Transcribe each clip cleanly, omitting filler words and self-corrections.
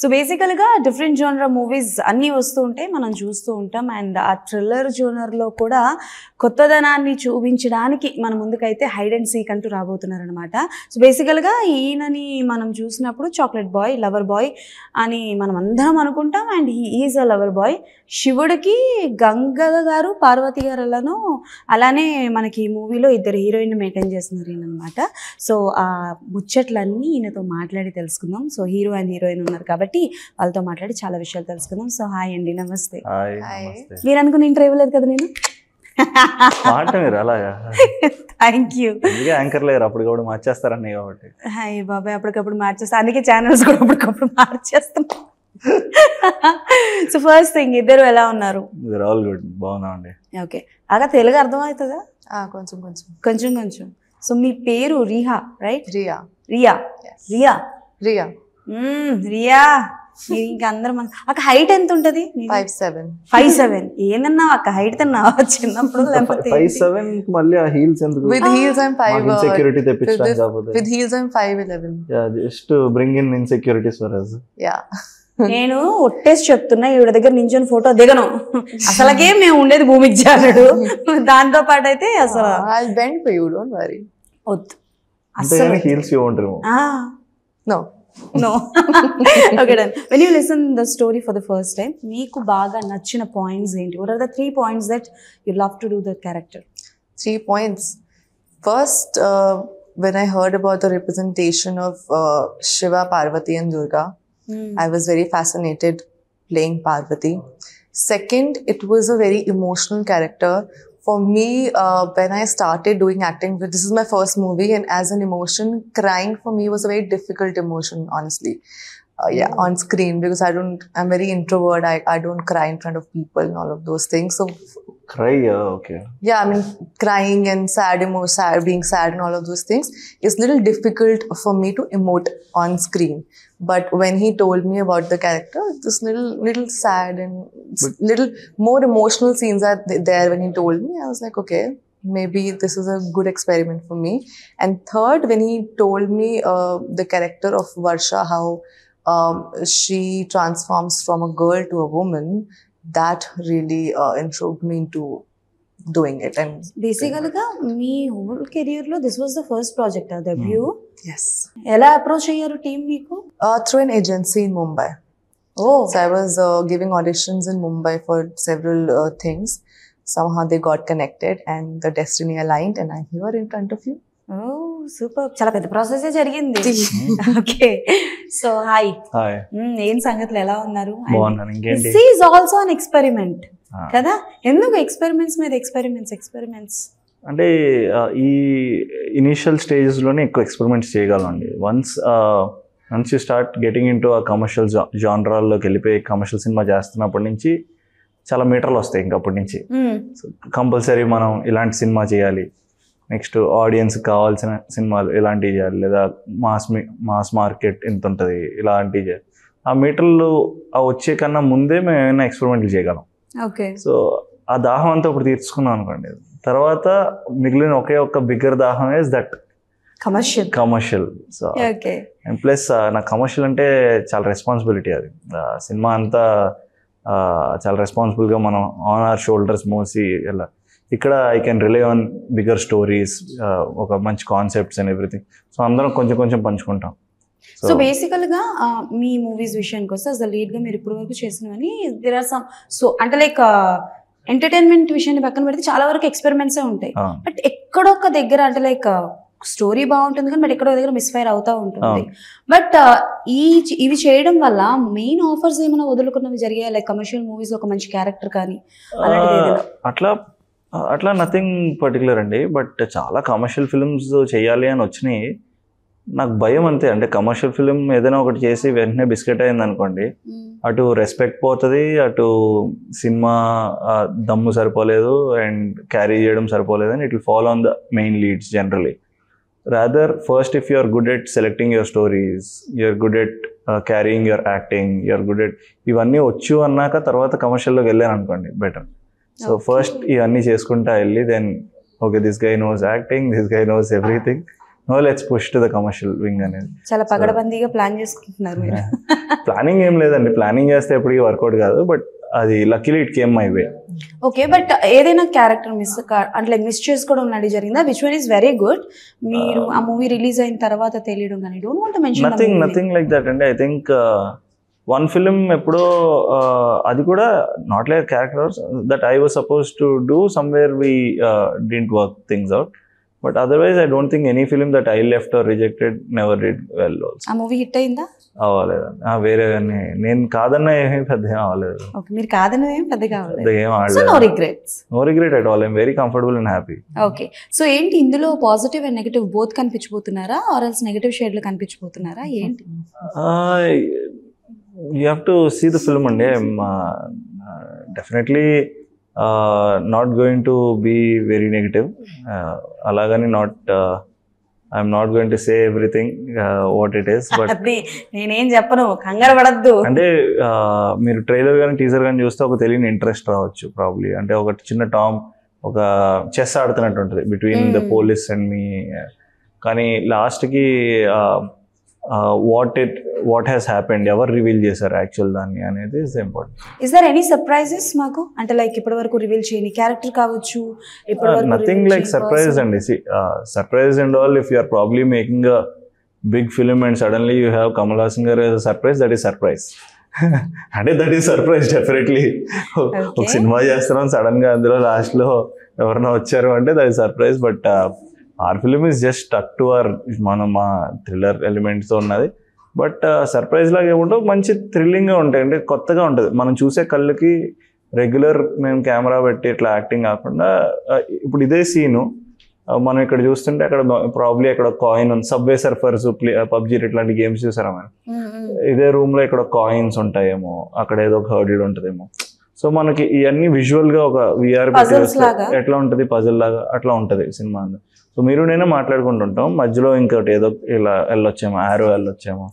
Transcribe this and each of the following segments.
So బేసికల్గా different genre movies అన్నీ వస్తూ ఉంటాయి, మనం చూస్తూ ఉంటాం. అండ్ ఆ థ్రిల్లర్ జోనర్లో కూడా కొత్తదనాన్ని చూపించడానికి మన ముందుకైతే హైడ్ అండ్ సీక్ అంటూ రాబోతున్నారనమాట. సో బేసికల్గా ఈయనని మనం చూసినప్పుడు చాక్లెట్ బాయ్, లవర్ బాయ్ అని మనం అందరం అనుకుంటాం. And he is a lover boy. శివుడికి గంగ గారు, పార్వతి గారులను అలానే మనకి ఈ మూవీలో ఇద్దరు హీరోయిన్ మెయింటైన్ చేస్తున్నారు ఈయన అనమాట. సో ఆ ముచ్చట్లన్నీ ఈయనతో మాట్లాడి తెలుసుకుందాం. సో హీరో అండ్ హీరోయిన్ ఉన్నారు కాబట్టి వాళ్ళతో మాట్లాడి చాలా విషయాలు తెలుసుకుందాం. సో హాయ్ అండి, నమస్తే. మీరు అనుకున్న ఇంటర్వ్యూ లేదు కదా నేను? Thank you. యాంకర్ లేరు, అప్పుడు కూడా మార్చేస్తారని కాబట్టి. హాయ్ బాబాయ్, అప్పటికప్పుడు మార్చేస్తా, అందుకే ఛానల్స్ కూడా అప్పటికప్పుడు మార్చేస్తాం. సో ఫస్ట్ థింగ్, ఇద్దరు ఎలా ఉన్నారు? ఆల్ గుడ్, బాగున్నామండి. ఓకే, అలా తెలుగు అర్థమవుతుందా? కొంచెం కొంచెం కొంచెం కొంచెం. సో మీ పేరు రిహా, రైట్? రియా. రియా రియా రియా రియా. మీరు ఇంకా అందరం అక్క హైట్ ఎంత ఉంటది? 5'7". 5'7". ఏందన్నా అక్క హైట్ తిన్నావా చిన్నప్పుడు? 5'7". మళ్ళీ ఆ హీల్స్ ఎందుకు? With heels I'm 5. Insecurity తెప్పించడానికి కాకపోతే. With heels I'm 5'11". Yeah, just to bring in insecurities for us. Yeah. నేను ఒట్టేసి చెప్తున్నా, ఈవిడ దగ్గర నించొని ఫోటో దిగను. అసలకే మేము ఉండేది భూమికి జారుడు, దాంతో పాటు అయితే అసలు I'll bend for you, don't worry. వద్దు అసలు. Heels you want remove? No. No. Okay, done. When you listen the story for the first time, meeku baga nachina points enti? What are the 3 points that you love to do the character? 3 points. First, when I heard about the representation of Shiva, Parvati and Durga, I was very fascinated playing Parvati. Second, it was a very emotional character. For me, when I started doing acting, this is my first movie, and as an emotion, crying for me was a very difficult emotion, honestly. Yeah, on screen, because I'm very introvert. I don't cry in front of people and all of those things. So cry, okay. Yeah, I mean, crying and being sad and all of those things is little difficult for me to emote on screen. But when he told me about the character, this little sad and little more emotional scenes are there when he told me. I was like, okay, maybe this is a good experiment for me. And third, when he told me the character of Varsha, how she transforms from a girl to a woman, that really intrigued me into doing it. And basically me whole career లో this was the first project, debut. Yes. ఎలా approach అయ్యారు team మీకు? Through an agency in Mumbai. Oh. So I was giving auditions in Mumbai for several things. Somehow they got connected and the destiny aligned, and I'm here in front of you. Oh, super. చాలా పెద్ద process జరిగింది. Okay, so hi. Hi. ఏం సంగతులు, ఎలా ఉన్నారు? బాగున్నాను. ఇంకేంటి? This is also an experiment కదా? ఎందుకు ఎక్స్పెరిమెంట్స్ మీద ఎక్స్పెరిమెంట్స్? అంటే ఈ ఇనిషియల్ స్టేజెస్లోనే ఎక్కువ ఎక్స్పెరిమెంట్స్ చేయగలండి. Once you start getting into ఆ కమర్షియల్ జానరాల్లోకి వెళ్ళిపోయి కమర్షియల్ సినిమా చేస్తున్నప్పటి నుంచి చాలా మీటర్లు వస్తాయి. ఇంకప్పటి నుంచి కంపల్సరీ మనం ఇలాంటి సినిమా చేయాలి, నెక్స్ట్ ఆడియన్స్కి కావాల్సిన సినిమాలు ఇలాంటివి చేయాలి, లేదా మాస్ మార్కెట్ ఎంత ఉంటుంది ఇలాంటివి చేయాలి. ఆ మీటర్లు వచ్చే కన్నా ముందే మేము ఏమైనా ఎక్స్పెరిమెంట్లు చేయగలం. ఓకే. సో ఆ దాహం అంతా ఇప్పుడు తీర్చుకున్నాం అనుకోండి. తర్వాత మిగిలిన ఒకే ఒక్క బిగ్గర్ దాహం is that commercial. So and plus నాకు కమర్షియల్ అంటే చాలా రెస్పాన్సిబిలిటీ. అది సినిమా అంతా చాలా రెస్పాన్సిబుల్గా మనం ఆన్ అవర్ షోల్డర్స్ మోసి ఇలా. ఇక్కడ I can relay on bigger stories, ఒక మంచి కాన్సెప్ట్స్ అండ్ ఎవ్రీథింగ్. సో అందరం కొంచెం కొంచెం పంచుకుంటాం. సో బేసికల్గా మీ మూవీస్ విషయానికి వస్తే అసలు లీడ్గా మీరు ఇప్పటి వరకు చేసినవని దేర్ ఆర్ సమ్, సో అంటే లైక్ ఎంటర్టైన్మెంట్ విషయాన్ని పక్కన పెడితే చాలా వరకు ఎక్స్పెరిమెంట్సే ఉంటాయి. బట్ ఎక్కడొక్క దగ్గర అంటే లైక్ స్టోరీ బాగుంటుంది కానీ బట్ ఎక్కడో దగ్గర మిస్ఫైర్ అవుతూ ఉంటుంది. బట్ ఇవి చేయడం వల్ల మెయిన్ ఆఫర్స్ ఏమైనా వదులుకున్నవి జరిగాయి, లైక్ కమర్షియల్ మూవీస్ ఒక మంచి క్యారెక్టర్ కానీ అట్లా నథింగ్ పర్టికులర్ అండి. బట్ చాలా కమర్షియల్ ఫిల్మ్స్ చేయాలి అని వచ్చినాయి. నాకు భయం అంతే. అంటే కమర్షియల్ ఫిలిం ఏదైనా ఒకటి చేసి వెంటనే బిస్కెట్ అయింది అనుకోండి, అటు రెస్పెక్ట్ పోతుంది, అటు సినిమా దమ్ము సరిపోలేదు అండ్ క్యారీ చేయడం సరిపోలేదు అని it will follow on the main leads generally. Rather first if you are good at selecting your stories, you are good at carrying your acting, you are good at ఇవన్నీ వచ్చు అన్నాక తర్వాత కమర్షియల్లోకి వెళ్ళాను అనుకోండి better. So first ఇవన్నీ చేసుకుంటా వెళ్ళి then okay this guy knows acting, this guy knows everything, no let's push to the commercial wing అనేది. చాలా పగడబందీగా ప్లాన్ చేసుకుంటున్నారు మీరు. ప్లానింగ్ ఏం లేదండి, ప్లానింగ్ చేస్తే ఎప్పటికీ వర్కౌట్ కాదు, బట్ అది luckily it came my way. Okay, but ఏదైనా క్యారెక్టర్ అంటే మిస్ చేసుకోవడం లాంటి జరిగిందా? Which one is very good, మీరు ఆ మూవీ రిలీజ్ అయిన తర్వాత తెలియడం కానీ? Don't want to mention nothing like that అండి. ఐ థింక్ వన్ ఫిలిం ఎప్పుడో అది కూడా not like characters that I was suppose to do somewhere we didn't work things out, but otherwise I don't think any film that I left or rejected never did well also. ఆ movie hit అయిందా? అవ్వలేదండి. వేరే నేను కాదన్న ఏమీ పెద్ద ఏం అవ్వలేదు. ఓకే, మీరు కాదన్నది ఏం పెద్దగా అవ్వలేదు. ఏం సో ఆడలేదు. No regrets. No regret at all. I'm very comfortable and happy. Okay, so ఏంటి ఇందులో పాజిటివ్ అండ్ నెగటివ్ బోత్ కనిపించబోతున్నారా, ఆర్ ఎల్స్ నెగటివ్ షేడ్లు కనిపించబోతున్నారా ఏంటి? You have to see the film అండి. Definitely not going to be very negative. అలాగని I'm not going to say everything what it is. But అది నేనేం చెప్పను, కంగారు పడద్దు. అంటే మీరు ట్రైలర్ కానీ టీజర్ కానీ చూస్తే ఒక తెలియని ఇంట్రెస్ట్ రావచ్చు ప్రాబ్లీ. అంటే ఒక చిన్న టామ్ ఒక చెస్ ఆడుతున్నట్టు ఉంటుంది between the police and me. కానీ లాస్ట్కి వాట్ హ్యాస్ హ్యాపెండ్, ఎవరు రివీల్ చేశారు యాక్చువల్ దాన్ని అనేది is important. Is there any surprises మాకు? అంటే లైక్ ఇప్పటి వరకు రివీల్ చేయని క్యారెక్టర్ కావచ్చు, నథింగ్ లైక్ సర్ప్రైజ్ అండి. Surprise and all, if you are probably making a big film and suddenly you have Kamal Haasan గారు as a surprise, that is surprise. అంటే that is surprise definitely. ఒక cinema చేస్తున్నాం, sudden గా అందులో last లో ఎవరైనా వచ్చారు అంటే that is surprise. But are film is just stuck to our మా థ్రిల్లర్ ఎలిమెంట్స్ ఉన్నది. బట్ సర్ప్రైజ్ లాగా ఏముంటో మంచి థ్రిల్లింగ్గా ఉంటాయి, అంటే కొత్తగా ఉంటుంది. మనం చూసే కళ్ళకి రెగ్యులర్ మేము కెమెరా పెట్టి ఇట్లా యాక్టింగ్ కాకుండా, ఇప్పుడు ఇదే సీను మనం ఇక్కడ చూస్తుంటే అక్కడ ప్రాబ్లీ అక్కడ కాయిన్ ఉంది, సబ్వే సర్ఫర్స్, పబ్జీ ఇట్లాంటి గేమ్స్ చూసారా మనం, ఇదే రూమ్లో ఇక్కడ కాయిన్స్ ఉంటాయేమో, అక్కడ ఏదో ఒక హర్డిల్ ఉంటుందేమో. సో మనకి ఇవన్నీ విజువల్గా ఒక విఆర్ ఎట్లా ఉంటుంది పజిల్ లాగా అట్లా ఉంటుంది సినిమా. సో మీరు నేను మాట్లాడుకుంటుంటాం, మధ్యలో ఇంకోటి ఏదో ఇలా వెళ్ళొచ్చేమో, ఆరో వెళ్ళొచ్చేమో.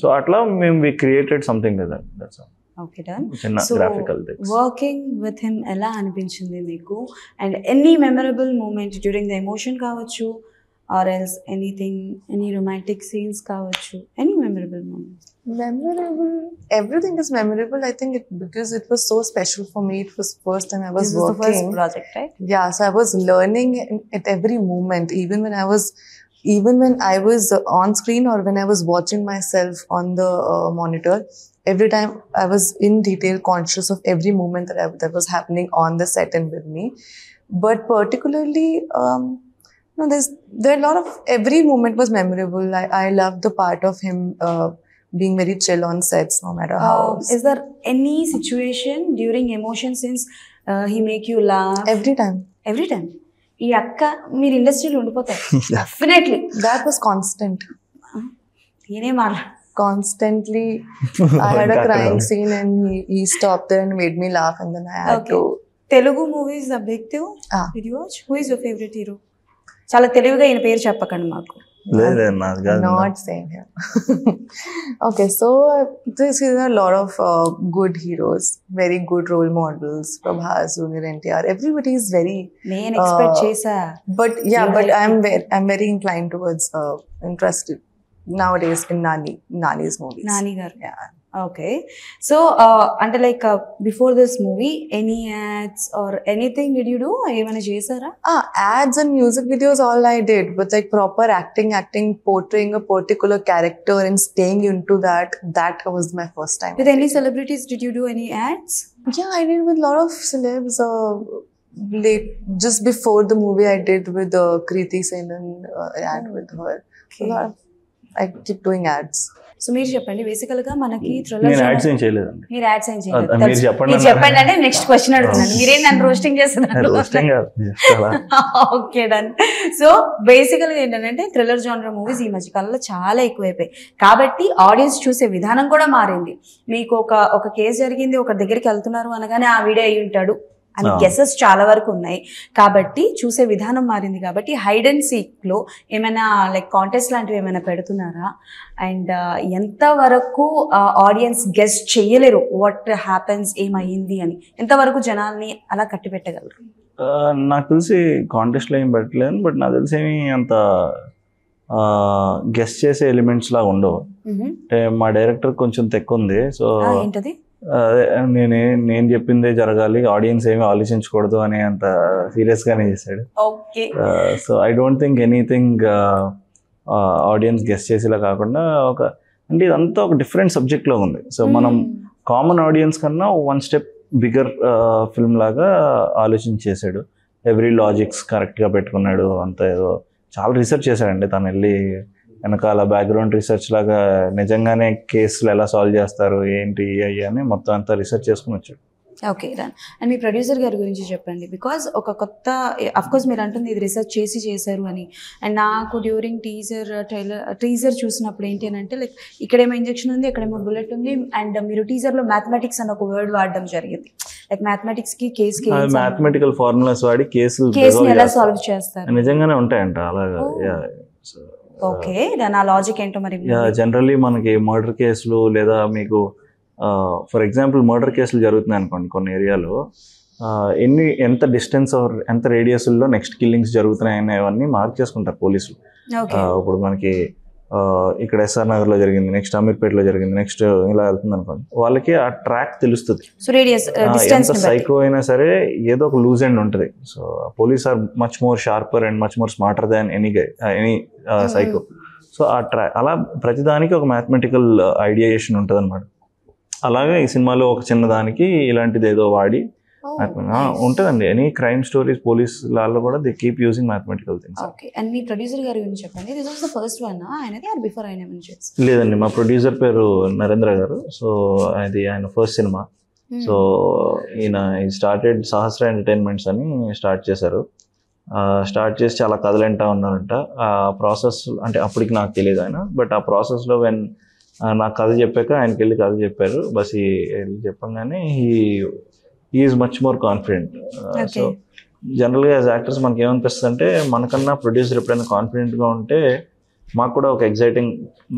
సో అట్లా మేము we created something like that. That's all. Okay, done. చిన్న graphical things. Working with him ఎలా అనిపించింది మీకు? And any memorable moment during the emotion కావచ్చు, or else anything, any romantic scenes కావచ్చు, any memorable moment? Memorable. Everything is memorable. I think because it was so special for me. It was first time I was This working. was the first project, right? Yeah, so I was learning at every moment, even when I was on screen or when I was watching myself on the monitor. Every time I was in detail conscious of every moment that was happening on the set and with me. But particularly, there are a lot of, every moment was memorable. I loved the part of him being very chill on sets, no matter how. Is there any situation during emotion scenes he make you laugh? Every time. Every time. ఈ అక్క మీరు ఇండస్ట్రీలో ఉండిపోతారు definitely. That was constant. నేనే మాట్లాడు Constantly, I had a crying scene and he stopped there and made me laugh, and then I had to. Telugu movies objective did you watch? Who is your favourite hero? చాలా తెలివిగా ఈయన పేరు చెప్పకండి మాకు. Not saying him. Okay, so this is a lot of good heroes, very good role models. Prabhas, Junior NTR, everybody is very. నేను expect చేసా. But yeah, but I'm very inclined towards interested nowadays in Nani's movies. Nani garu. Yeah. Okay, so అంటే like before this movie any ads or anything did you do? ఏమైనా చేశారా? Ads and music videos all I did, but like proper acting, portraying a particular character and staying into that was my first time. With any celebrities did you do any ads? Yeah, I did with a lot of celebs. Late just before the movie, I did with Kriti Senan ad with her. Okay. I keep doing ads. So మీరు చెప్పండి, బేసికల్ గా మనకి నేను ads ఏం చేయలేదండి. మీరు ads ఏం చేయలేదు. మీరు చెప్పండి అంటే నెక్స్ట్ క్వశ్చన్ అడుగుతున్నాను. మీరేం నన్ను రోస్టింగ్ చేస్తున్నారు? Okay, done. సో బేసికల్ గా ఏంటంటే థ్రిల్లర్ జానర్ మూవీస్ ఈ మధ్య కాలంలో చాలా ఎక్కువైపోయాయి, కాబట్టి ఆడియన్స్ చూసే విధానం కూడా మారింది. మీకు ఒక కేసు జరిగింది, ఒక దగ్గరికి వెళ్తున్నారు అనగానే ఆ వీడియో అయి ఉంటాడు అని గెసెస్ చాలా వరకు ఉన్నాయి, కాబట్టి చూసే విధానం మారింది. కాబట్టి హైడ్ అండ్ సీక్ లో ఏమైనా లైక్ కాంటెస్ట్ లాంటివి ఏమైనా పెడుతున్నారా? అండ్ ఎంతవరకు ఆడియన్స్ గెస్ చేయలేరు వాట్ హ్యాపెన్స్, ఏమైంది అని, ఎంతవరకు జనాల్ని అలా కట్టి పెట్టగలరు? నాకు తెలిసి కాంటెస్ట్లో ఏం పెట్టలేను, బట్ నాకు తెలిసి ఏమి అంత గెస్ట్ చేసే ఎలిమెంట్స్ లాగా ఉండవు. అంటే మా డైరెక్టర్ కొంచెం తెక్కుంది. సో ఏంటది? నేను చెప్పిందే జరగాలి, ఆడియన్స్ ఏమీ ఆలోచించకూడదు అనే అంత సీరియస్గానే చేశాడు. So I don't think anything audience guest చేసేలా కాకుండా అంటే ఇదంతా ఒక డిఫరెంట్ సబ్జెక్ట్లో ఉంది. సో మనం కామన్ ఆడియన్స్ కన్నా 1 స్టెప్ బిగ్గర్ ఫిల్మ్ లాగా ఆలోచించేసాడు. ఎవ్రీ లాజిక్స్ కరెక్ట్గా పెట్టుకున్నాడు. అంత ఏదో చాలా రీసెర్చ్ చేశాడండి తను. వెళ్ళి వెనకాల బ్యాక్గ్రౌండ్ రీసెర్చ్ లాగా నిజంగానే కేసులు ఎలా సాల్వ్ చేస్తారు ఏంటి అయ్యి అని మొత్తం అంతా రీసెర్చ్ చేసుకుని వచ్చాడు. Okay done. And me producer గారి గురించి చెప్పండి. బికాజ్ ఒక కొత్త, అఫ్కోర్స్ మీరు అంటుంది ఇది రీసెర్చ్ చేశారు అని. అండ్ నాకు డ్యూరింగ్ టీజర్ చూసినప్పుడు ఏంటి అని అంటే లైక్ ఇక్కడేమో ఇంజెక్షన్ ఉంది, ఇక్కడేమో బుల్లెట్ ఉంది. అండ్ మీరు టీజర్లో మ్యాథమెటిక్స్ అని ఒక వర్డ్ వాడడం జరిగింది. లైక్ మ్యాథమెటిక్స్కి కేసుకి మ్యాథమెటికల్ ఫార్ములాస్ వాడి కేసుని ఎలా సాల్వ్ చేస్తారు నిజంగానే ఉంటాయంట అలాగా. ఓకే దాని ఆ లాజిక్ ఏంటో మరి. జనరల్లీ మనకి మర్డర్ కేసులు లేదా మీకు ఫర్ ఎగ్జాంపుల్ మర్డర్ కేసులు జరుగుతున్నాయి అనుకోండి కొన్ని ఏరియాలో, ఎంత డిస్టెన్స్ ఎంత రేడియస్లో నెక్స్ట్ కిల్లింగ్స్ జరుగుతున్నాయి అనేవన్నీ మార్క్ చేసుకుంటారు పోలీసులు. ఇప్పుడు మనకి ఇక్కడ ఎస్ఆర్ నగర్లో జరిగింది, నెక్స్ట్ అమీర్పేటలో జరిగింది, నెక్స్ట్ ఇలా వెళ్తుంది అనుకోండి, వాళ్ళకి ఆ ట్రాక్ తెలుస్తుంది. ఎంత సైకో అయినా సరే ఏదో ఒక లూజ్ ఎండ్ ఉంటుంది. So police are much more sharper and much more smarter than any psycho. So ఆ ట్రాక్ అలా ప్రతిదానికి ఒక మ్యాథమెటికల్ ఐడియేషన్ ఉంటుంది అనమాట. అలాగే ఈ సినిమాలో ఒక చిన్నదానికి ఇలాంటిది ఏదో వాడి ఉంటుందండి. ఎనీ క్రైమ్ స్టోరీస్ పోలీస్ లాల్లో కూడా they keep using mathematical things. Okay. And me producer గారి గురించి చెప్పండి. This was the first one ఆయనది ఆర్ బిఫోర్ ఆయన నుంచి? లేదండి, మా ప్రొడ్యూసర్ పేరు నరేంద్ర గారు. సో అది ఆయన ఫస్ట్ సినిమా. సో ఈయన స్టార్టెడ్ సహస్ర ఎంటర్టైన్మెంట్స్ అని స్టార్ట్ చేశారు. స్టార్ట్ చేసి చాలా కథలంటా ఉన్నారంట. ఆ ప్రాసెస్ అంటే అప్పటికి నాకు తెలియదు ఆయన, బట్ ఆ ప్రాసెస్లో నాకు కథ చెప్పాక ఆయనకి వెళ్ళి కథ చెప్పారు. బస్ వెళ్ళి చెప్పంగానే is much more confident. So జనరల్గా యాజ్ యాక్టర్స్ మనకి ఏమనిపిస్తుంది అంటే మనకన్నా ప్రొడ్యూసర్ ఎప్పుడైనా కాన్ఫిడెంట్గా ఉంటే మాకు కూడా ఒక ఎగ్జైటింగ్,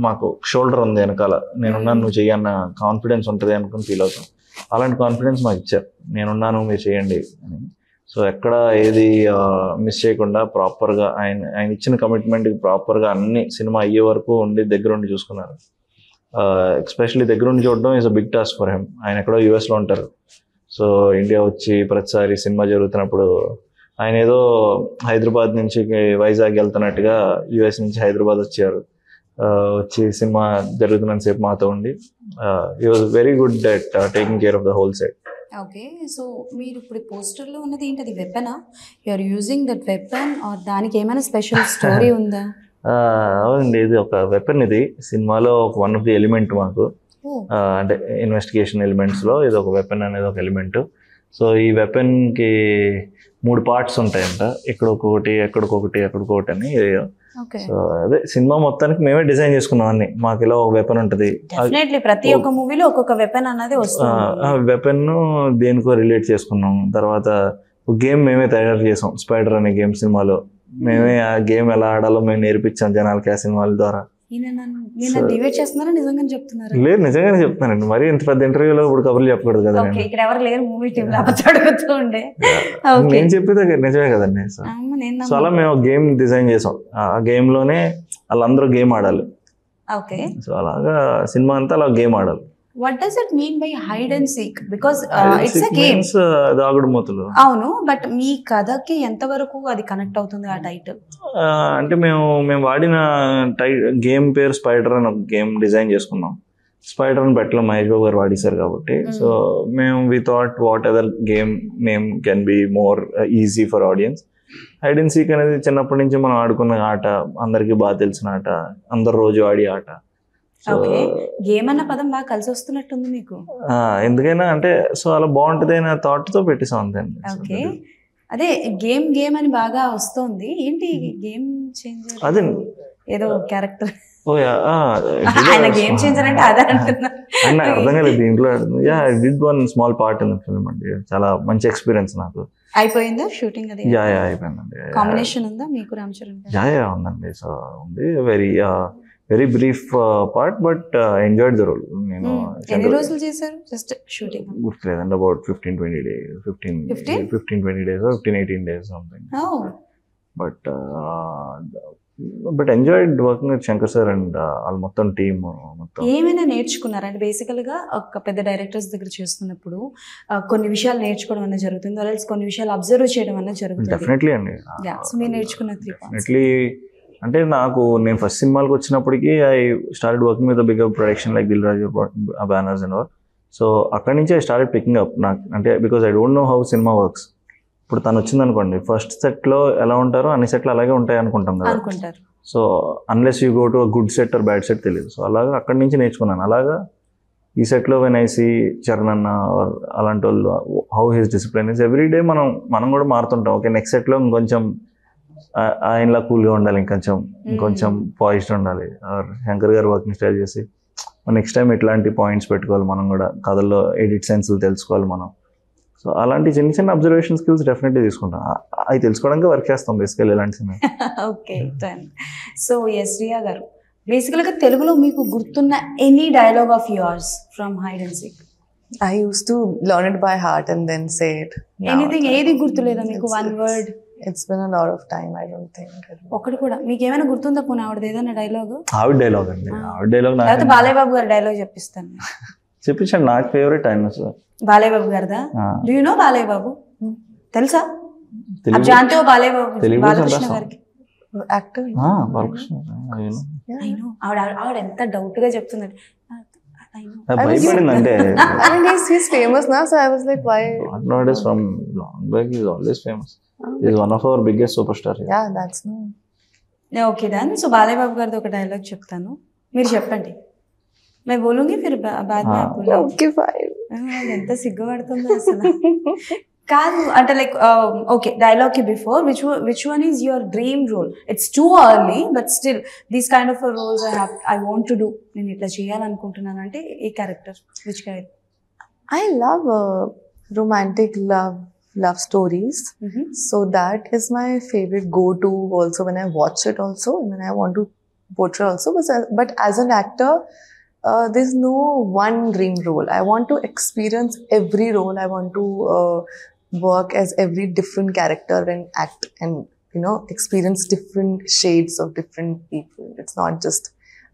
మాకు షోల్డర్ ఉంది వెనకాల, నేనున్నాను నువ్వు చెయ్యన్న కాన్ఫిడెన్స్ ఉంటుంది అనుకుని ఫీల్ అవుతాం. అలాంటి కాన్ఫిడెన్స్ మాకు ఇచ్చారు, నేనున్నాను మీరు చేయండి అని. సో ఎక్కడ ఏది మిస్ చేయకుండా ప్రాపర్గా ఆయన ఇచ్చిన కమిట్మెంట్కి ప్రాపర్గా అన్ని సినిమా అయ్యే వరకు ఉండి దగ్గరుండి చూసుకున్నారు. ఎస్పెషల్లీ దగ్గరుండి చూడడం is a big task for him. ఆయన ఎక్కడో యూఎస్లో ఉంటారు. సో ఇండియా వచ్చి ప్రతిసారి సినిమా జరుగుతున్నప్పుడు ఆయన ఏదో హైదరాబాద్ నుంచి వైజాగ్ వెళ్తున్నట్టుగా యూఎస్ నుంచి హైదరాబాద్ వచ్చారు. వచ్చి సినిమా జరుగుతున్నంత సేపు మాతో ఉండి he was very good at taking care of the whole set. Okay. So మీరు ఇప్పుడు పోస్టర్లో ఉన్నది ఏంటి, అది వెపనా? You are using that weapon or దానికి ఏమైనా స్పెషల్ స్టోరీ ఉందా? అవునండి, ఇది ఒక వెపన్. ఇది సినిమాలో ఒక వన్ ఆఫ్ ది ఎలిమెంట్ మాకు, అంటే ఇన్వెస్టిగేషన్ ఎలిమెంట్స్లో ఇది ఒక వెపన్ అనేది ఒక ఎలిమెంట్. సో ఈ వెపన్కి 3 పార్ట్స్ ఉంటాయంట, ఇక్కడొకటి ఎక్కడికొకటి ఎక్కడికొకటి అని. సో అదే సినిమా మొత్తానికి మేమే డిజైన్ చేసుకున్నాం అన్ని. మాకు ఇలా ఒక వెపన్ ఉంటుంది. ప్రతి ఒక్క మూవీలో ఒక్కొక్క వెపన్ అనేది వస్తుంది. వెపన్ దేనికో రిలేట్ చేసుకున్నాం. తర్వాత ఒక గేమ్ మేమే తయారు చేసాం, స్పైడర్ అనే గేమ్ సినిమాలో. మేమే ఆ గేమ్ ఎలా ఆడాలో మేము నేర్పించాం జనాలకి ఆ సినిమాల ద్వారా. లేదు, నిజంగానే చెప్తున్నానండి. మరి ఇంత పెద్ద ఇంటర్వ్యూలో ఇప్పుడు కబుర్లు చెప్పకూడదు కదా. నేను చెప్పేది నిజమే కదండి. సో అలా మేము గేమ్ డిజైన్ చేసాం. ఆ గేమ్ లోనే వాళ్ళందరూ గేమ్ ఆడాలి. సో అలాగా సినిమా అంతా అలా గేమ్ ఆడాలి. What does it mean by hide and seek? Because it's a game. దాగుడు మూతలు. అవును, బట్ మీ కథకి ఎంతవరకు అది కనెక్ట్ అవుతుంది ఆ టైటిల్? అంటే మేము వాడిన గేమ్ పేరు స్పైడర్ అని ఒక గేమ్ డిజైన్ చేసుకున్నాం. స్పైడర్ అని పెట్టలో మహేష్ బాబు గారు వాడేశారు కాబట్టి, సో మేము we thought what other game name can be more easy for audience. Hide and seek అనేది చిన్నప్పటి నుంచి మనం ఆడుకున్న ఆట, అందరికీ బాగా తెలిసిన ఆట, అందరు రోజు ఆడే ఆట. గేమ్ అన్న పదం బాగా కలిసి వస్తున్నట్టుంది మీకు. ఎందుకైనా అంటే సో అలా బాగుంటుంది అనే థాట్ తో పెట్టేసాం అంతే. ఓకే, అదే గేమ్ అని బాగా వస్తుంది. ఏంటి గేమ్ చేంజర్? అదే ఏదో క్యారెక్టర్ గేమ్ చేంజర్ అంటే అదే అంటున్నా. అర్థం కాలేదు దీంట్లో. Did one small part in the film అండి. చాలా మంచి ఎక్స్పీరియన్స్ నాకు. అయిపోయిందా షూటింగ్? అది అయిపోయిందండి. కాంబినేషన్ ఉందా మీకు రామ్ చరణ్? ఉందండి. సో ఉంది very brief part, but enjoyed the role. నేను ఎన్ని రోజులు చేశారు జస్ట్ షూటింగ్? గుర్తులేదండి, about 15-20 days, 15-20 days, 15-18 days something. But but enjoyed working with Shankar sir అండ్ వాళ్ళ మొత్తం టీమ్ మొత్తం. ఏమైనా నేర్చుకున్నారంటే బేసికల్గా ఒక పెద్ద డైరెక్టర్స్ దగ్గర చేస్తున్నప్పుడు కొన్ని విషయాలు నేర్చుకోవడం అనేది జరుగుతుంది, ఆల్రెడీ కొన్ని విషయాలు అబ్జర్వ్ చేయడం అనేది జరుగుతుంది. డెఫినెట్లీ అండి. సో మీరు నేర్చుకున్న 3 points. డెఫినెట్లీ అంటే నేను ఫస్ట్ సినిమాలకు వచ్చినప్పటికీ I started working with bigger production like Dil Raju banners and all. So అక్కడి నుంచి ఐ స్టార్టెడ్ పికింగ్ అప్ నాకు అంటే because I don't know how cinema works. ఇప్పుడు తను వచ్చింది అనుకోండి, ఫస్ట్ సెట్లో ఎలా ఉంటారో అన్ని సెట్లు అలాగే ఉంటాయి అనుకుంటాం కదా. So unless you go to good set or bad set తెలియదు. సో అలాగా అక్కడి నుంచి నేర్చుకున్నాను. అలాగా ఈ సెట్లో వెన్ ఐ సీ చరణ్ అన్న అలాంటి వాళ్ళు how his discipline is every day మనం కూడా మారుతుంటాం. ఓకే నెక్స్ట్ సెట్లో ఇంకొంచెం ఆయనలా కూల్గా ఉండాలి, ఇంకొంచెం పాయిస్డ్ ఉండాలి. శంకర్ గారు వర్కింగ్ స్టైల్ చేసి నెక్స్ట్ టైం ఇట్లాంటి పాయింట్స్ పెట్టుకోవాలి, మనం కూడా కథల్లో ఎడిట్ సెన్స్లు తెలుసుకోవాలి మనం. సో అలాంటి చిన్న చిన్న అబ్జర్వేషన్ స్కిల్స్ డెఫినెట్లీ తీసుకుంటాం. అవి తెలుసుకోవడానికి వర్క్ చేస్తాం బేసికల్ ఇలాంటి సినిమా. Okay done. So yes Riya గారు, బేసికల్గా తెలుగులో మీకు గుర్తున్న any dialogue of yours from hide and seek? I used to learn it by heart and then say it. Anything, ఏది గుర్తులేదా మీకు? One word. It's been a lot of time. I don't think. ఒకటి కూడా మీకు ఏమైనా గుర్తుందా? పోనీ ఆవిడది ఏదైనా డైలాగ్? ఆవిడ డైలాగ్ అండి. ఆవిడ డైలాగ్ లేకపోతే బాలయ్య బాబు గారి డైలాగ్ చెప్పిస్తాను. చెప్పించండి, నాకు ఫేవరెట్ ఆయన సార్. బాలయ్య బాబు గారిదా? Do you know Balayya Babu? తెలుసా? आप जानते हो బాలయ్య బాబు? బాలకృష్ణ గారికి actor. బాలకృష్ణ. I know. ఆవిడ ఎంత డౌట్ గా చెప్తుందండి. భయపడిందంటే I mean, he's famous now, so I was like, why? nowadays from long back he's always famous. He's one of our biggest superstar here. Yeah, that's no. Okay done. So Balayya Babu గారిది ఒక dialogue చెప్తాను, మీరు చెప్పండి. मैं बोलूंगी फिर बाद में आप बोलो. Okay, fine. ఎంత సిగ్గుపడుతుందో అసలు. కాదు అంటే లైక్ ఓకే డైలాగ్ కి before which one is your dream role? It's too early but still these kind of roles I want to do, నేను ఇట్లా చేయాలనుకుంటున్నాను అంటే ఏ character? Which character? I love romantic love stories. So that is my favorite go-to also when I watch it also, and when I want to portray also. But as an actor, there's no one dream role. I want to experience every role. I want to work as every different character and act and, you know, experience different shades of different people. It's not just,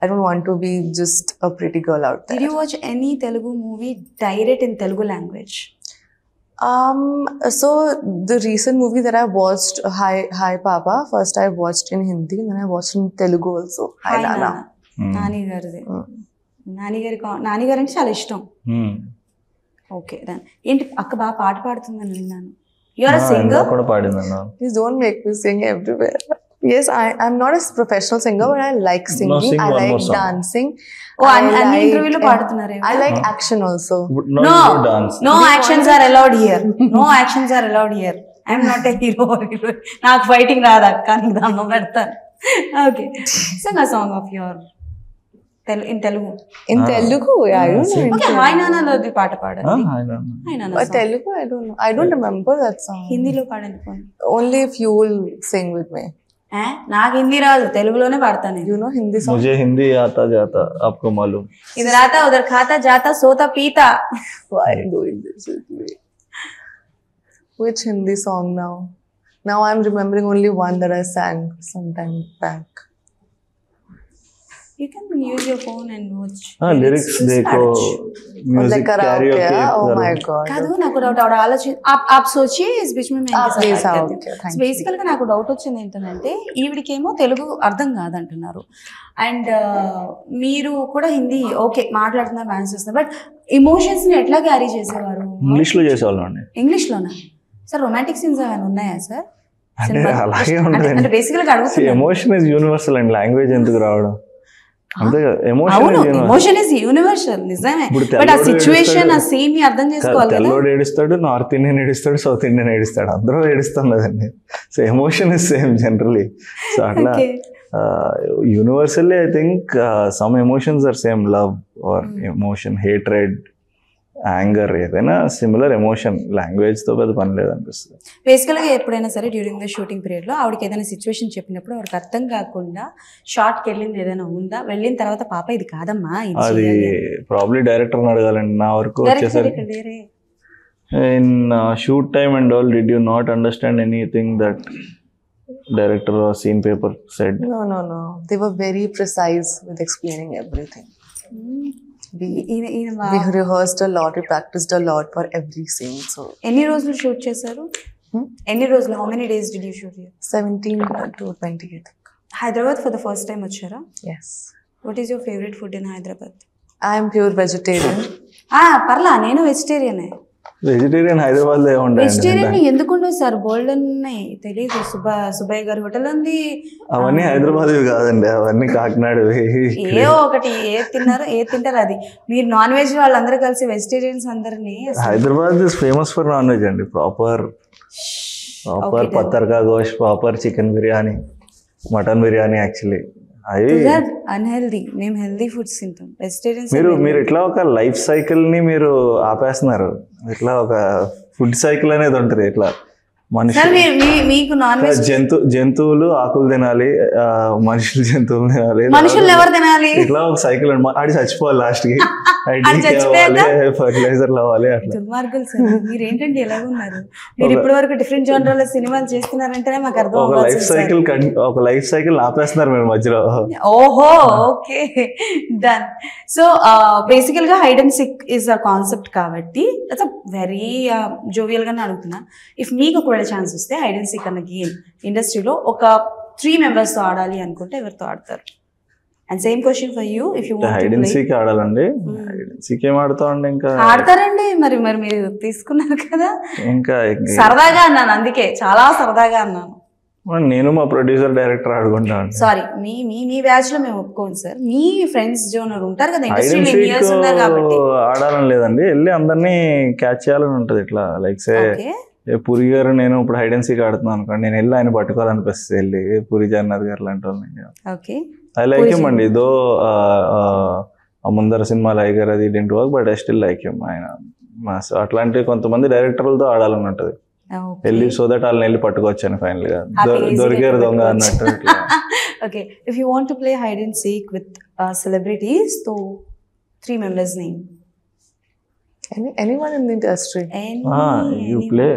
I don't want to be just a pretty girl out there. Did you watch any Telugu movie direct in Telugu language? So the recent movie that I watched, Hi Papa, first I watched in Hindi and then I watched in Telugu also. Hi Nana. Nani గారిది. నాని గారు అంటే చాలా ఇష్టం. Okay done. ఏంటి అక్క బాగా పాట పాడుతుందని విన్నాను. యు ఆర్ అ సింగర్ కూడా పాడిందన్న. Please don't make me sing everywhere. Yes, I'm not a professional singer, but I like singing. sing I one like more song. dancing. అన్ని ఇంటర్వ్యూలో పాడుతున్నారు. I like action also. No, no actions are allowed here. No actions are allowed here. I am not a hero. నాకు fighting రాదు అక్క, నీకు దండం పెడతాను. Okay, sing a song of your in Telugu. In Telugu, yeah, I don't know. Okay, hi నాన్నలోది పాట పాడండి. Hi నాన్న. Telugu, I don't know. I don't remember that song. హిందీలో పాడండి పోనీ. Only if you will sing with me. నాకు హిందీ రాదు, తెలుగులోనే పాడతాను. You know Hindi song? मुझे हिंदी आता जाता आपको मालूम. इधर आता उधर खाता जाता सोता पीता. Why are you doing this with me? Which Hindi song now? Now I'm remembering only one that I sang some time back. You can use your phone and watch. lyrics देखो, music like karaoke, karaoke. oh my god. కాదు నాకు doubt ఆలోచి आप सोचिए इस बीच में मैं please, okay, thank you. బేసికల్ గా నాకు డౌట్ వచ్చింది ఏంటంటే ఈవిడికేమో తెలుగు అర్థం కాదంటున్నారు అండ్ మీరు కూడా హిందీ ఓకే మాట్లాడుతున్నారు, డాన్స్ చేస్తున్నారు, బట్ ఎమోషన్స్ ని ఎట్లా క్యారీ చేసేవారు? ఇంగ్లీష్ లో చేసేవాళ్ళం అండి. ఇంగ్లీష్ లోనా సార్? రొమాంటిక్ సీన్స్ ఏమైనా ఉన్నాయా సార్? అలాగే ఉంటుంది. బేసికల్ గా అడుగుతున్నా. Emotion is universal and language ఎందుకు రావడం? అంతే కదా, ఎమోషన్ ఇస్ యూనివర్సల్ నిజమే, బట్ ఆ సిచ్యువేషన్ ఆ సీన్ ని అర్థం చేసుకోవాలి కదా. తెల్లోడు ఏడుస్తాడు, నార్త్ ఇండియన్ ఏడుస్తాడు, సౌత్ ఇండియన్ ఏడుస్తాడు, అందరూ ఏడుస్తాం కదండి. So emotion is same generally. So అట్లా universally I think some emotions are same, love or emotion, hatred, anger, ఏదైనా సిమిలర్ ఎమోషన్, లాంగ్వేజ్ తో పెద్ద పని లేదనిపిస్తుంది. బేసికల్ గా ఎప్పుడైనా సరే డ్యూరింగ్ ద షూటింగ్ పీరియడ్ లో ఆవిడకి ఏదైనా సిచ్యువేషన్ చెప్పినప్పుడు ఆవిడకి అర్థం కాకుండా షార్ట్ కి వెళ్ళింది ఏదైనా ఉందా? వెళ్ళిన తర్వాత పాప ఇది కాదమ్మా అది ప్రాబ్లీ డైరెక్టర్ అడగాలండి. నా వరకు వచ్చేసరికి in shoot time and all did you not understand anything that director or scene paper said. No. They were very precise with explaining everything. We rehearsed a lot, we practiced a lot for every scene. So ఎన్ని రోజులు shoot చేశారు? ఎన్ని రోజులు? How many days did you shoot here? 17 to 20, I think. Hyderabad for the first time వచ్చారా? Yes. What is your favourite food in Hyderabad? I am pure vegetarian. పర్లా, నేను వెజిటేరియనే. Vegetarian Hyderabad లో vegetarian ఎందుకుండవు sir? బోల్డ్ ఉన్నాయి, తెలియదు. సుబ్బయ్య గారి హోటల్ ఉంది. అవన్నీ హైదరాబాద్ కాదండి, అవన్నీ కాకినాడ. ఏ ఒకటి ఏది తింటారు అది. మీరు నాన్ వెజ్ వాళ్ళందరూ కలిసి వెజిటేరియన్స్ అందరినీ. Hyderabad is famous for non veg అండి. ప్రాపర్ పత్తర్కా గోష్, proper chicken biryani, mutton biryani. Actually అవి అన్హెల్దీ, మేము హెల్దీ ఫుడ్స్ తింటాం. వెజిటేరియన్స్ మీరు ఇట్లా ఒక లైఫ్ సైకిల్ ని మీరు ఆపేస్తున్నారు. ఇట్లా ఒక ఫుడ్ సైకిల్ అనేది ఉంటుంది. ఇట్లా మీకు నాన్ వెజ్ జంతువులు ఆకులు తినాలి, మనుషులు జంతువులు తినాలి, మనుషులు ఎవరు తినాలి, ఇట్లా ఒక సైకిల్. ఆడి చచ్చిపోవాలి లాస్ట్ కి, ఫర్టిలైజర్ అవ్వాలి. అట్లా దుర్మార్గులు సార్ మీరు. ఏంటంటే ఎలాగున్నారు మీరు? ఇప్పటి వరకు డిఫరెంట్ జోనర్ల సినిమాలు చేస్తున్నారంటేనే మాకు అర్థం. ఒక లైఫ్ సైకిల్ ఆపేస్తున్నారు మీరు మధ్యలో. ఓహో, ఓకే, డన్. సో బేసికల్ గా hide and seek is a concept కాబట్టి దట్స్ అ వెరీ జోవియల్ గానే అడుగుతున్నా. ఇఫ్ మీకు ఒకవేళ ఛాన్స్ వస్తే హైడ్ అండ్ సిక్ అన్న గేమ్ ఇండస్ట్రీలో ఒక 3 members తో ఆడాలి అనుకుంటే ఎవరితో ఆడతారు? And same question for you. If you hide and seek ఆడాలండి. హైడ్ అండ్ సీక్ ఏం ఆడతామండి? ఇంకా ఆడతారండి. మరి మీరు తీసుకున్నారు కదా. ఇంకా సరదాగా అన్నాను, అందుకే చాలా సరదాగా అన్నాను. నేను మా ప్రొడ్యూసర్ డైరెక్టర్ ఆడుకుంటాను. సారీ, మీ బ్యాచ్ లో మేము ఒప్పుకోండి సార్. మీ ఫ్రెండ్స్ జోనర్ ఉంటారు కదా ఇండస్ట్రీలో, ఆడాలని లేదండి, వెళ్ళి అందరినీ క్యాచ్ చేయాలని ఉంటది. ఇట్లా లైక్ సే పూరి గారు, నేను ఇప్పుడు హైడ్ అండ్ సీక్ ఆడుతున్నాను అనుకోండి, నేను వెళ్ళి ఆయన పట్టుకోవాలనిపిస్తుంది. వెళ్ళి పూరి జగన్నాథ్ గారు లాంటి వాళ్ళని ఐ లైక్ హిమ్ అండి. దో ముందర సినిమాలు ఐగర్ అది didn't work, but I still like him. ఆయన అట్లాంటి కొంతమంది డైరెక్టర్లతో ఆడాలని ఉంటది. వెళ్ళి సో దట్ వాళ్ళని వెళ్ళి పట్టుకోవచ్చాను ఫైనల్ గా. దొరికారు దొంగ అన్నట్టు. Okay, if you want to play hide and seek with celebrities, తో 3 members name. Anyone in the industry. You play.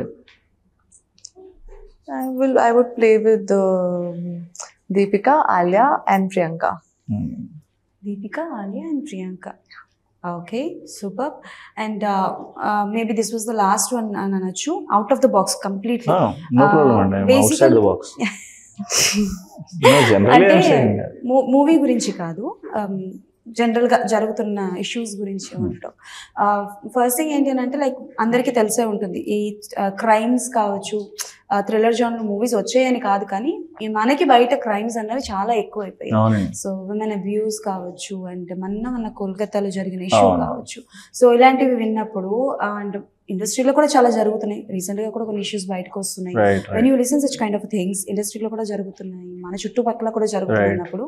I would play with Deepika, Alia and Priyanka. Deepika, Alia and Priyanka. Okay, superb. And maybe this was the last one, Ananachu. Out of the box completely. No problem, I'm outside the box. No, generally I'm saying that. Movie గురించి కాదు, జనరల్గా జరుగుతున్న issues గురించి ఉండటం. First thing ఏంటి అని అంటే, like అందరికీ తెలిసే ఉంటుంది, ఈ క్రైమ్స్ కావచ్చు, థ్రిల్లర్ జానర్ మూవీస్ వచ్చాయని కాదు, కానీ మనకి బయట క్రైమ్స్ అన్నవి చాలా ఎక్కువైపోయాయి. సో విమెన్ అబ్యూస్ కావచ్చు, అండ్ మన కోల్కతాలో జరిగిన ఇష్యూ కావచ్చు. సో ఇలాంటివి విన్నప్పుడు, అండ్ ఇండస్ట్రీలో కూడా చాలా జరుగుతున్నాయి. రీసెంట్ గా కూడా కొన్ని ఇష్యూస్ బయటకు వస్తున్నాయి. When you listen such kind of things, ఇండస్ట్రీలో కూడా జరుగుతున్నాయి, మన చుట్టుపక్కల కూడా జరుగుతున్నప్పుడు,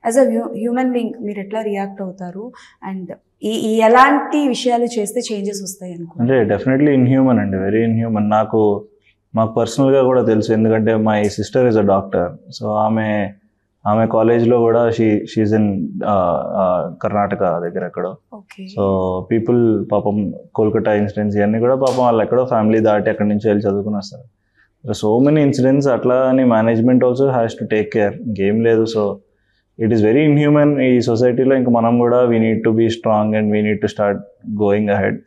యాజ్ అ హ్యూమన్ బీయింగ్ మీరు ఎట్లా రియాక్ట్ అవుతారు? అండ్ ఈ ఎలాంటి విషయాలు చేస్తే చేంజెస్ వస్తాయి అనుకో? అంటే డెఫినెట్లీ ఇన్హ్యూమన్ అండి, వెరీ ఇన్హ్యూమన్. మాకు పర్సనల్గా కూడా తెలుసు, ఎందుకంటే my sister is a doctor. So ఆమె కాలేజ్లో కూడా షీఈ్ ఇన్ కర్ణాటక దగ్గర ఎక్కడో. సో పీపుల్ పాపం కోల్కతా ఇన్సిడెంట్స్ ఇవన్నీ కూడా పాపం వాళ్ళు ఎక్కడో ఫ్యామిలీ దాటి అక్కడి నుంచి వెళ్ళి చదువుకుని వస్తారు. So many incidents. అట్లా అని management also has to take care, ఇంకేం లేదు. So it is very inhuman ఈ సొసైటీలో. ఇంకా మనం కూడా we need to be strong and we need to start going ahead.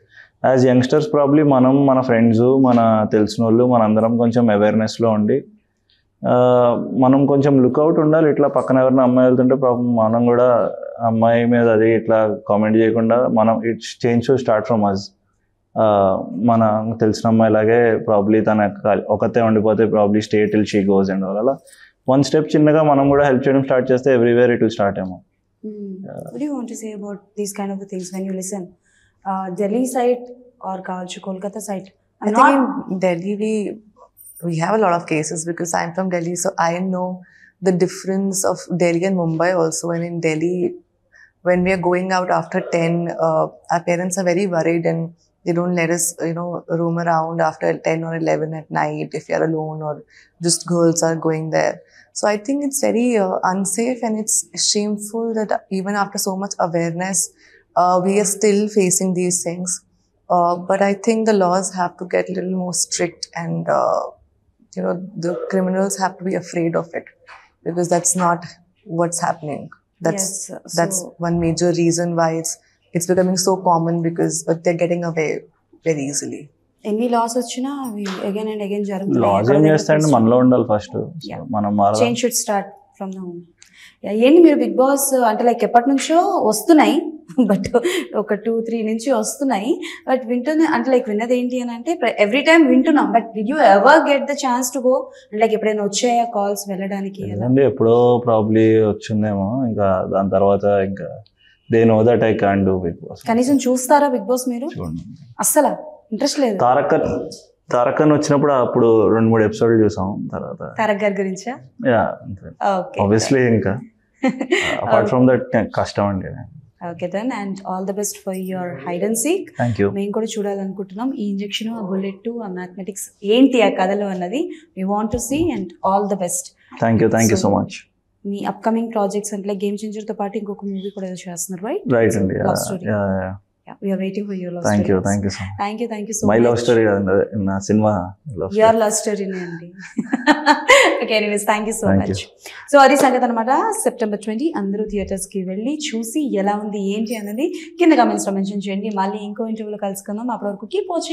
As youngsters probably మనం, మన ఫ్రెండ్స్, మన తెలిసిన వాళ్ళు, మనందరం కొంచెం అవేర్నెస్లో ఉండి మనం కొంచెం లుక్అవుట్ ఉండాలి. ఇట్లా పక్కన ఎవరైనా అమ్మాయి వెళ్తుంటే పాపం మనం కూడా అమ్మాయి మీద అది ఇట్లా కామెంట్ చేయకుండా, మనం it's change to start from us. మన తెలిసిన అమ్మాయిలాగే ప్రాబ్లీ తన ఒకతే ఉండిపోతే probably stay till she goes and అలా 1 step చిన్నగా మనం కూడా హెల్ప్ చేయడం స్టార్ట్ చేస్తే ఎవ్రీవేర్ ఇట్ విల్ స్టార్ట్ ఏమో. What do you want to say about these kind of things when you listen? Delhi side or Kolkata side? I think in Delhi we have a lot of cases because I'm from Delhi, so I know the difference of Delhi and Mumbai also. And in Delhi, when we are going out after 10, our parents are very worried and they don't let us, roam around after 10 or 11 at night if you're alone or just girls are going there. So I think it's very unsafe, and it's shameful that even after so much awareness, we are still facing these things. But I think the laws have to get a little more strict and the criminals have to be afraid of it, because that's not what's happening. That's so one major reason why it's becoming so common, because they're getting away very easily. ఎన్ని loss వచ్చినా అవి again and again loss ఏం చేస్తాయండి, మనలో ఉండాలి first. మనం change should start from the home. ఏంటి మీరు big boss అంటే లైక్ ఎప్పటి నుంచో వస్తున్నాయి, బట్ ఒక 2-3 నుంచి వస్తున్నాయి, బట్ వింటున్నా అంటే లైక్ విన్నది ఏంటి అని అంటే ఎవ్రీ టైమ్ వింటున్నాం, but did you ever get the chance to go? Like ఎప్పుడైనా వచ్చాయా కాల్స్ వెళ్ళడానికి? ఎప్పుడో ప్రాబ్లీ వచ్చిందేమో, ఇంకా దాని తర్వాత ఇంకా they know that I can't do Bigg Boss. కనీసం చూస్తారా బిగ్ బాస్ మీరు? అస్సలు ఇంట్రెస్ట్ లేదు. తారకన్ వచ్చినప్పుడు అప్పుడు 2-3 ఎపిసోడ్లు చూసాం. తర్వాత తారక్ గారి గురించా? ఆబ్వియస్లీ ఇంకా అపార్ట్ ఫ్రమ్ దట్ కష్టం అండి. Okay then, and all the best for your hide and seek. మేము కూడా చూడాలనుకుంటున్నాం ఈ ఇంజెక్షన్, ఆ బుల్లెట్, ఆ మ్యాథమెటిక్స్ ఏంటి ఆ కథలు అన్నది. We want to see, and all the best. Thank you so much. మీ అప్కమింగ్ ప్రాజెక్ట్స్ అంటే గేమ్ చేంజర్ తో పాటు ఇంకొక మూవీ కూడా ఏదో చేస్తున్నారు, రైట్? రైట్ అండి. We are waiting for your love story. Thank you so much. Thank you so my much. My love story na cinema love story. Your love story andi. Okay, anyways, thank you so much. So adi sangatha anamata, September 20 andaru theaters ki velli chusi ela undi enti anadi kinda comments lo mention cheyandi. Malli inko interview lo kalusukundam. Appudu varaku keep watching